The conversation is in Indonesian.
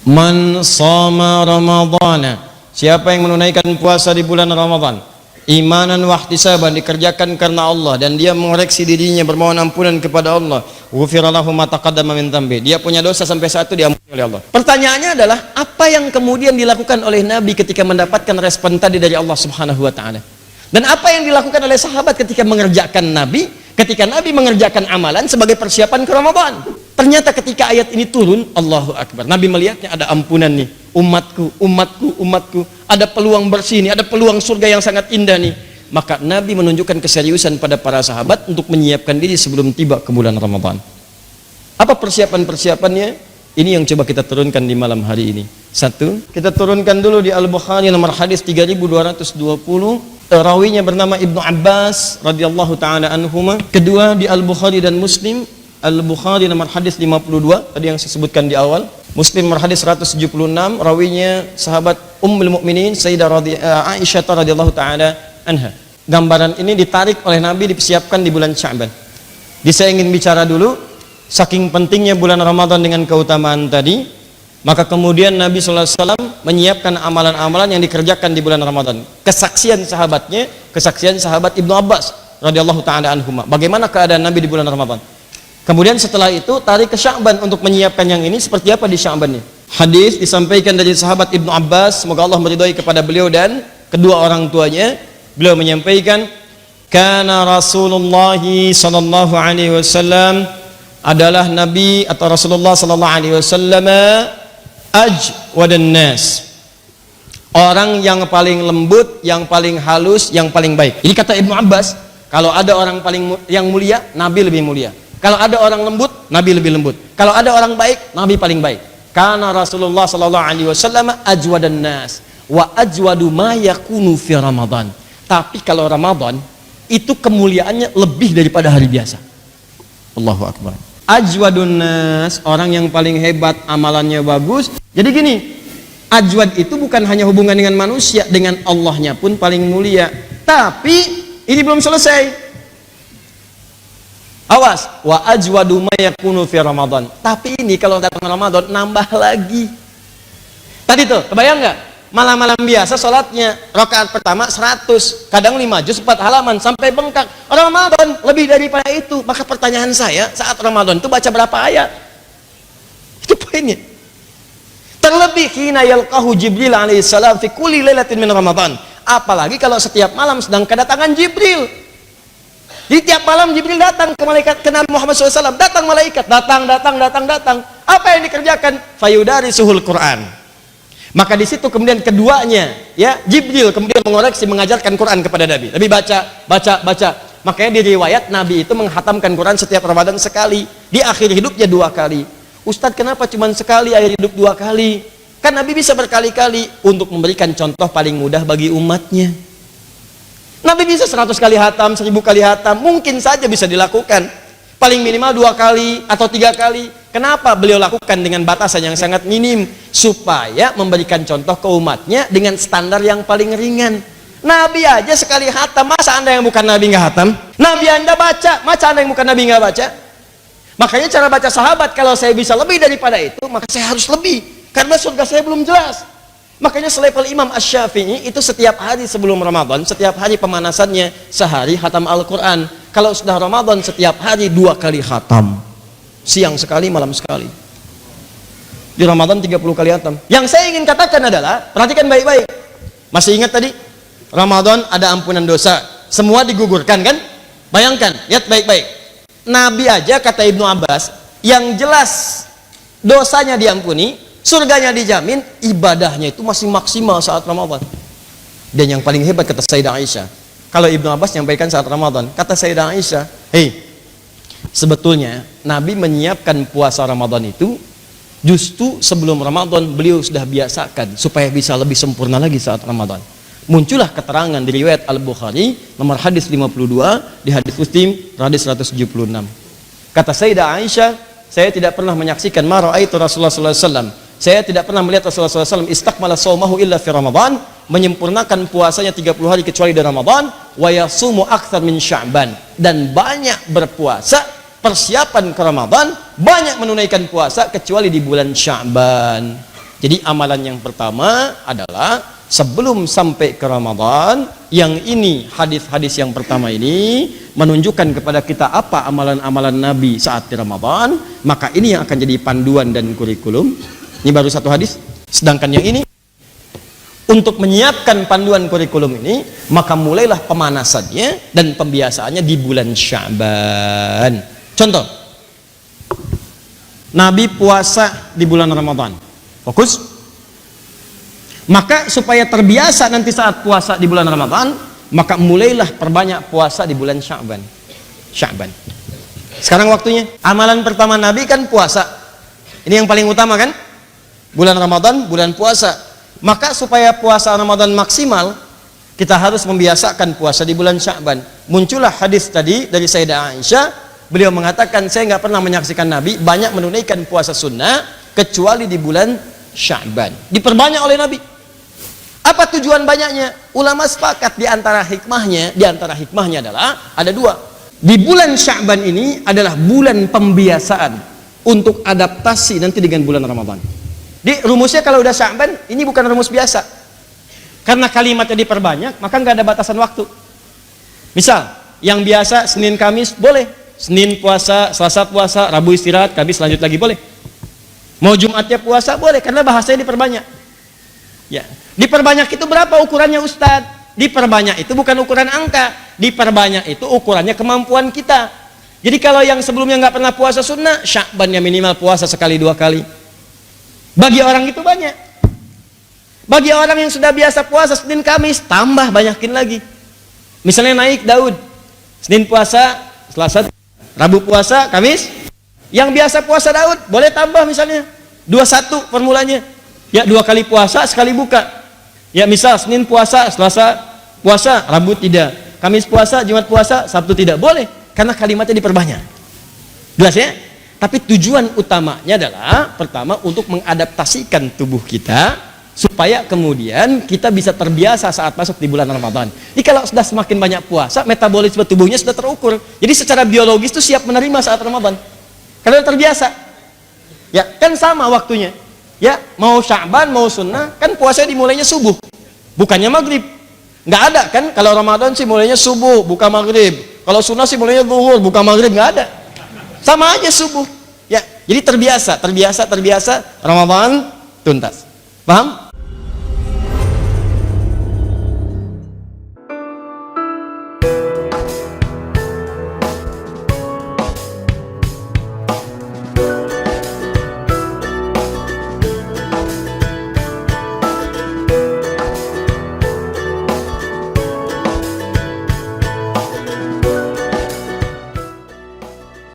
Man shama ramadhana, siapa yang menunaikan puasa di bulan Ramadan imanan wa ihtisaban, dikerjakan karena Allah dan dia mengoreksi dirinya, bermohon ampunan kepada Allah, ghufira lahu ma taqaddama min dhanbi, dia punya dosa sampai saat itu diampuni oleh Allah. Pertanyaannya adalah, apa yang kemudian dilakukan oleh Nabi ketika mendapatkan respon tadi dari Allah Subhanahu wa taala? Dan apa yang dilakukan oleh sahabat ketika mengerjakan Nabi, ketika Nabi mengerjakan amalan sebagai persiapan ke Ramadan? Ternyata ketika ayat ini turun, Allahu Akbar, Nabi melihatnya ada ampunan nih, umatku, umatku, umatku, ada peluang bersih nih, ada peluang surga yang sangat indah nih. Maka Nabi menunjukkan keseriusan pada para sahabat untuk menyiapkan diri sebelum tiba ke bulan Ramadan. Apa persiapan-persiapannya? Ini yang coba kita turunkan di malam hari ini. Satu, kita turunkan dulu di Al-Bukhari nomor hadis 3220, rawinya bernama Ibnu Abbas radhiyallahu taala anhuma. Kedua di Al-Bukhari dan Muslim, Al-Bukhari nomor hadis 52 tadi yang saya sebutkan di awal, Muslim nomor hadis 176, rawinya sahabat Ummul Mukminin Sayyidah Aisyah radhiyallahu taala anha. Gambaran ini ditarik oleh Nabi, dipersiapkan di bulan Sya'ban. Saya ingin bicara dulu saking pentingnya bulan Ramadan dengan keutamaan tadi, maka kemudian Nabi sallallahu alaihi wasallam menyiapkan amalan-amalan yang dikerjakan di bulan Ramadan. Kesaksian sahabatnya, kesaksian sahabat Ibnu Abbas radhiyallahu taala anhuma, bagaimana keadaan Nabi di bulan Ramadan. Kemudian setelah itu tarik ke Sya'ban untuk menyiapkan yang ini, seperti apa di Sya'ban ini. Hadis disampaikan dari sahabat Ibnu Abbas, semoga Allah meridhai kepada beliau dan kedua orang tuanya. Beliau menyampaikan, kana Rasulullah sallallahu alaihi wasallam, adalah Nabi atau Rasulullah sallallahu alaihi wasallam ajwadan nas, orang yang paling lembut, yang paling halus, yang paling baik. Ini kata Ibnu Abbas, kalau ada orang yang mulia, Nabi lebih mulia. Kalau ada orang lembut, Nabi lebih lembut. Kalau ada orang baik, Nabi paling baik. Karena Rasulullah sallallahu alaihi wasallam ajwadan nas wa ajwadu ma yakunu fi Ramadan. Tapi kalau Ramadan itu kemuliaannya lebih daripada hari biasa. Allahu Akbar. Ajwadun nas, orang yang paling hebat, amalannya bagus. Jadi gini, ajwad itu bukan hanya hubungan dengan manusia, dengan Allahnya pun paling mulia. Tapi ini belum selesai. Awas, wa ajwadu ma yakunu fi Ramadan. Tapi ini kalau datang Ramadan nambah lagi. Tadi tuh, kebayang nggak? Malam-malam biasa sholatnya rakaat pertama 100, kadang 5 juz 4 halaman sampai bengkak. Ramadan lebih daripada itu. Maka pertanyaan saya, saat Ramadan itu baca berapa ayat? Itu poinnya. Terlebih hina yalqahu Jibril alaihissalam fi kulli lailatin min Ramadan. Apalagi kalau setiap malam sedang kedatangan Jibril. Di tiap malam Jibril datang ke malaikat, ke Nabi Muhammad SAW, datang malaikat, datang. Apa yang dikerjakan? Fayudarisuhul Quran. Maka di situ kemudian keduanya, ya, Jibril kemudian mengoreksi, mengajarkan Quran kepada Nabi. Nabi baca. Makanya di riwayat Nabi itu menghatamkan Quran setiap Ramadan sekali. Di akhir hidupnya 2 kali. Ustadz, kenapa cuma sekali akhir hidup 2 kali? Kan Nabi bisa berkali-kali untuk memberikan contoh paling mudah bagi umatnya. Nabi bisa 100 kali hatam, 1000 kali hatam, mungkin saja bisa dilakukan. Paling minimal 2 kali atau 3 kali. Kenapa beliau lakukan dengan batasan yang sangat minim? Supaya memberikan contoh ke umatnya dengan standar yang paling ringan. Nabi aja sekali hatam, masa anda yang bukan Nabi nggak hatam? Nabi anda baca, masa anda yang bukan Nabi nggak baca? Makanya cara baca sahabat, kalau saya bisa lebih daripada itu, maka saya harus lebih. Karena surga saya belum jelas. Makanya selevel Imam Asy-Syafi'i itu setiap hari sebelum Ramadan, setiap hari pemanasannya sehari khatam Al-Quran. Kalau sudah Ramadan setiap hari 2 kali khatam, siang sekali, malam sekali. Di Ramadan 30 kali khatam. Yang saya ingin katakan adalah, perhatikan baik-baik. Masih ingat tadi? Ramadan ada ampunan dosa, semua digugurkan kan? Bayangkan, lihat baik-baik. Nabi aja kata Ibnu Abbas, yang jelas dosanya diampuni, surganya dijamin, ibadahnya itu masih maksimal saat Ramadan. Dan yang paling hebat kata Sayyidah Aisyah, kalau Ibnu Abbas menyampaikan saat Ramadan, kata Sayyidah Aisyah, sebetulnya Nabi menyiapkan puasa Ramadan itu justru sebelum Ramadan beliau sudah biasakan supaya bisa lebih sempurna lagi saat Ramadan. Muncullah keterangan di riwayat Al-Bukhari nomor hadis 52, di hadis Muslim hadis 176. Kata Sayyidah Aisyah, saya tidak pernah menyaksikan ma ra'aitu Rasulullah sallallahu alaihi wasallam. Saya tidak pernah melihat Rasulullah sallallahu alaihi wasallam istakmala shaumahu illa fi Ramadan, menyempurnakan puasanya 30 hari kecuali di Ramadan, wa yasumu aktsar min Sya'ban, dan banyak berpuasa persiapan ke Ramadan, banyak menunaikan puasa kecuali di bulan Sya'ban. Jadi amalan yang pertama adalah sebelum sampai ke Ramadan, yang ini hadis-hadis yang pertama ini menunjukkan kepada kita apa amalan-amalan Nabi saat di Ramadan, maka ini yang akan jadi panduan dan kurikulum. Ini baru satu hadis. Sedangkan yang ini untuk menyiapkan panduan kurikulum ini, maka mulailah pemanasannya dan pembiasaannya di bulan Sya'ban. Contoh, Nabi puasa di bulan Ramadan. Fokus. Maka supaya terbiasa nanti saat puasa di bulan Ramadan, maka mulailah perbanyak puasa di bulan Sya'ban. Sekarang waktunya. Amalan pertama Nabi kan puasa. Ini yang paling utama kan? Bulan Ramadan, bulan puasa. Maka supaya puasa Ramadan maksimal, kita harus membiasakan puasa di bulan Sya'ban. Muncullah hadis tadi dari Sayyidah Aisyah. Beliau mengatakan, saya nggak pernah menyaksikan Nabi banyak menunaikan puasa sunnah kecuali di bulan Sya'ban. Diperbanyak oleh Nabi. Apa tujuan banyaknya? Ulama sepakat di antara hikmahnya adalah ada dua. Di bulan Sya'ban ini adalah bulan pembiasaan untuk adaptasi nanti dengan bulan Ramadan. Di rumusnya kalau udah Sya'ban, ini bukan rumus biasa. Karena kalimatnya diperbanyak, maka nggak ada batasan waktu. Misal, yang biasa Senin Kamis boleh. Senin puasa, Selasa puasa, Rabu istirahat, Kamis lanjut lagi boleh. Mau Jumatnya puasa boleh, karena bahasanya diperbanyak. Ya, diperbanyak itu berapa ukurannya Ustadz? Diperbanyak itu bukan ukuran angka, diperbanyak itu ukurannya kemampuan kita. Jadi kalau yang sebelumnya nggak pernah puasa sunnah, Sya'ban ya minimal puasa sekali dua kali. Bagi orang itu banyak. Bagi orang yang sudah biasa puasa Senin Kamis, tambah banyakin lagi. Misalnya naik Daud, Senin puasa, Selasa, Rabu puasa, Kamis. Yang biasa puasa Daud boleh tambah misalnya 21 formulanya. Ya 2 kali puasa, sekali buka. Ya misal Senin puasa, Selasa puasa, Rabu tidak. Kamis puasa, Jumat puasa, Sabtu tidak. Boleh, karena kalimatnya diperbanyak. Jelas ya? Tapi tujuan utamanya adalah pertama untuk mengadaptasikan tubuh kita supaya kemudian kita bisa terbiasa saat masuk di bulan Ramadan. Jadi kalau sudah semakin banyak puasa, metabolisme tubuhnya sudah terukur. Jadi secara biologis itu siap menerima saat Ramadan. Karena terbiasa. Ya, kan sama waktunya. Ya, mau Sya'ban, mau sunnah, kan puasanya dimulainya subuh. Bukannya maghrib. Nggak ada kan, kalau Ramadan sih mulainya subuh, buka maghrib. Kalau sunnah sih mulainya zuhur, buka maghrib, nggak ada. Sama aja subuh. Ya, jadi terbiasa, Ramadan tuntas. Paham?